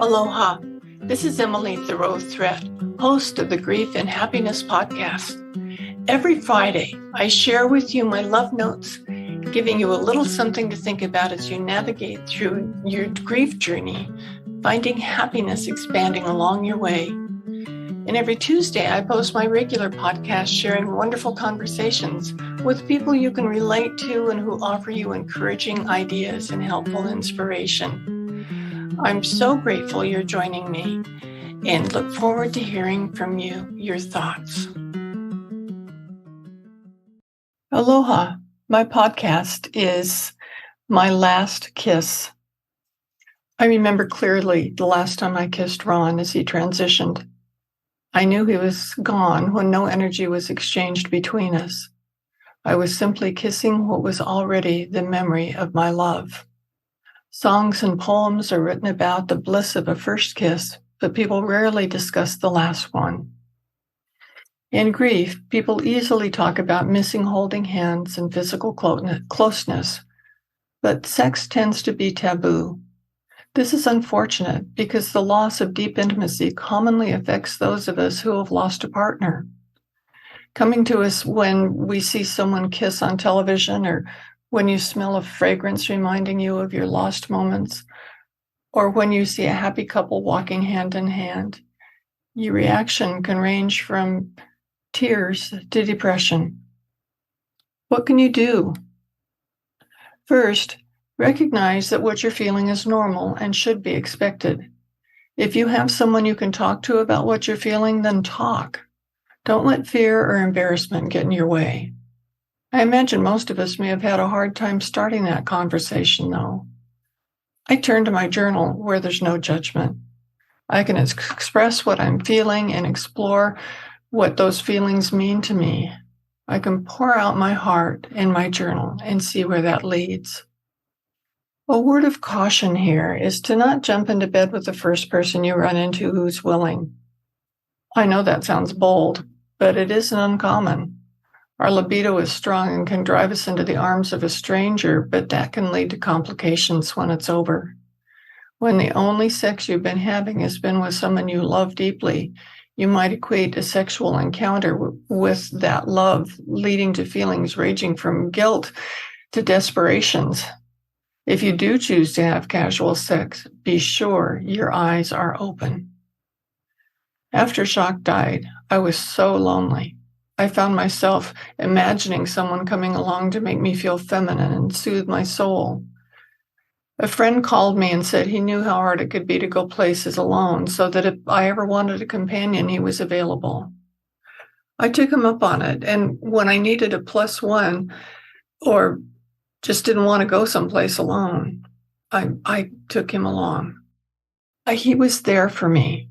Aloha. This is Emily Thoreau Threat, host of the Grief and Happiness podcast. Every Friday, I share with you my love notes, giving you a little something to think about as you navigate through your grief journey, finding happiness expanding along your way. And every Tuesday, I post my regular podcast sharing wonderful conversations with people you can relate to and who offer you encouraging ideas and helpful inspiration. I'm so grateful you're joining me and look forward to hearing from you, your thoughts. Aloha. My podcast is My Last Kiss. I remember clearly the last time I kissed Ron as he transitioned. I knew he was gone when no energy was exchanged between us. I was simply kissing what was already the memory of my love. Songs and poems are written about the bliss of a first kiss, but people rarely discuss the last one. In grief, people easily talk about missing holding hands and physical closeness, but sex tends to be taboo. This is unfortunate because the loss of deep intimacy commonly affects those of us who have lost a partner. Coming to us when we see someone kiss on television, or when you smell a fragrance reminding you of your lost moments, or when you see a happy couple walking hand in hand, your reaction can range from tears to depression. What can you do? First, recognize that what you're feeling is normal and should be expected. If you have someone you can talk to about what you're feeling, then talk. Don't let fear or embarrassment get in your way. I imagine most of us may have had a hard time starting that conversation, though. I turn to my journal where there's no judgment. I can express what I'm feeling and explore what those feelings mean to me. I can pour out my heart in my journal and see where that leads. A word of caution here is to not jump into bed with the first person you run into who's willing. I know that sounds bold, but it isn't uncommon. Our libido is strong and can drive us into the arms of a stranger, but that can lead to complications when it's over. When the only sex you've been having has been with someone you love deeply, you might equate a sexual encounter with that love, leading to feelings ranging from guilt to desperations. If you do choose to have casual sex, be sure your eyes are open. After Jacques died, I was so lonely. I found myself imagining someone coming along to make me feel feminine and soothe my soul. A friend called me and said he knew how hard it could be to go places alone, so that if I ever wanted a companion, he was available. I took him up on it, and when I needed a plus one or just didn't want to go someplace alone, I took him along. He was there for me.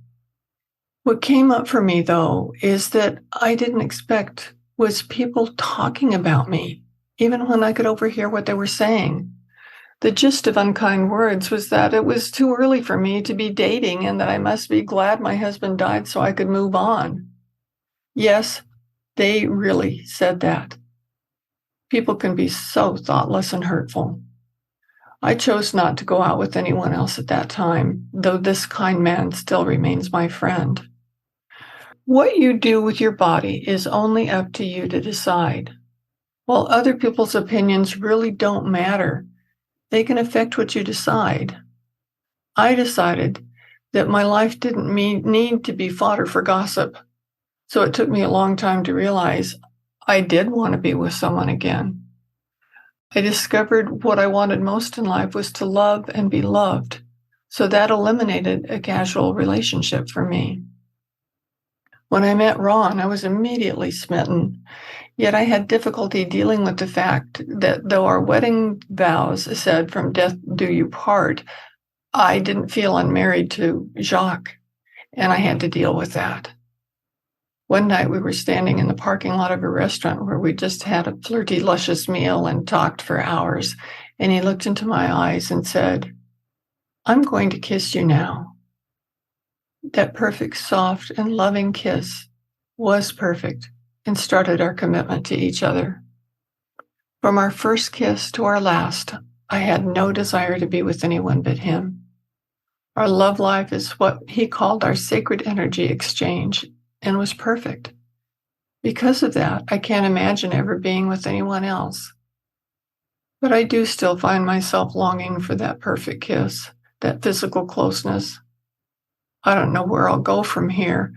What came up for me, though, is that I didn't expect was people talking about me, even when I could overhear what they were saying. The gist of unkind words was that it was too early for me to be dating and that I must be glad my husband died so I could move on. Yes, they really said that. People can be so thoughtless and hurtful. I chose not to go out with anyone else at that time, though this kind man still remains my friend. What you do with your body is only up to you to decide. While other people's opinions really don't matter, they can affect what you decide. I decided that my life didn't need to be fodder for gossip, so it took me a long time to realize I did want to be with someone again. I discovered what I wanted most in life was to love and be loved, so that eliminated a casual relationship for me. When I met Ron, I was immediately smitten, yet I had difficulty dealing with the fact that though our wedding vows said "from death do you part," I didn't feel unmarried to Jacques, and I had to deal with that. One night we were standing in the parking lot of a restaurant where we just had a flirty, luscious meal and talked for hours, and he looked into my eyes and said, "I'm going to kiss you now." That perfect, soft, and loving kiss was perfect and started our commitment to each other. From our first kiss to our last, I had no desire to be with anyone but him. Our love life is what he called our sacred energy exchange and was perfect. Because of that, I can't imagine ever being with anyone else. But I do still find myself longing for that perfect kiss, that physical closeness. I don't know where I'll go from here,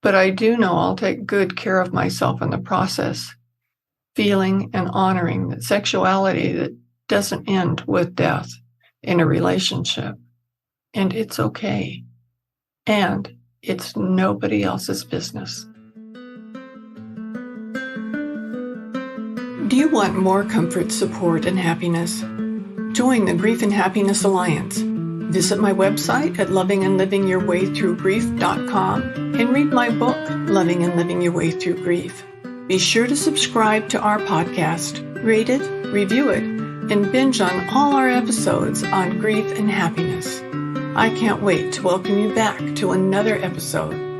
but I do know I'll take good care of myself in the process, feeling and honoring that sexuality that doesn't end with death in a relationship. And it's okay. And it's nobody else's business. Do you want more comfort, support, and happiness? Join the Grief and Happiness Alliance. Visit my website at lovingandlivingyourwaythroughgrief.com and read my book, Loving and Living Your Way Through Grief. Be sure to subscribe to our podcast, rate it, review it, and binge on all our episodes on grief and happiness. I can't wait to welcome you back to another episode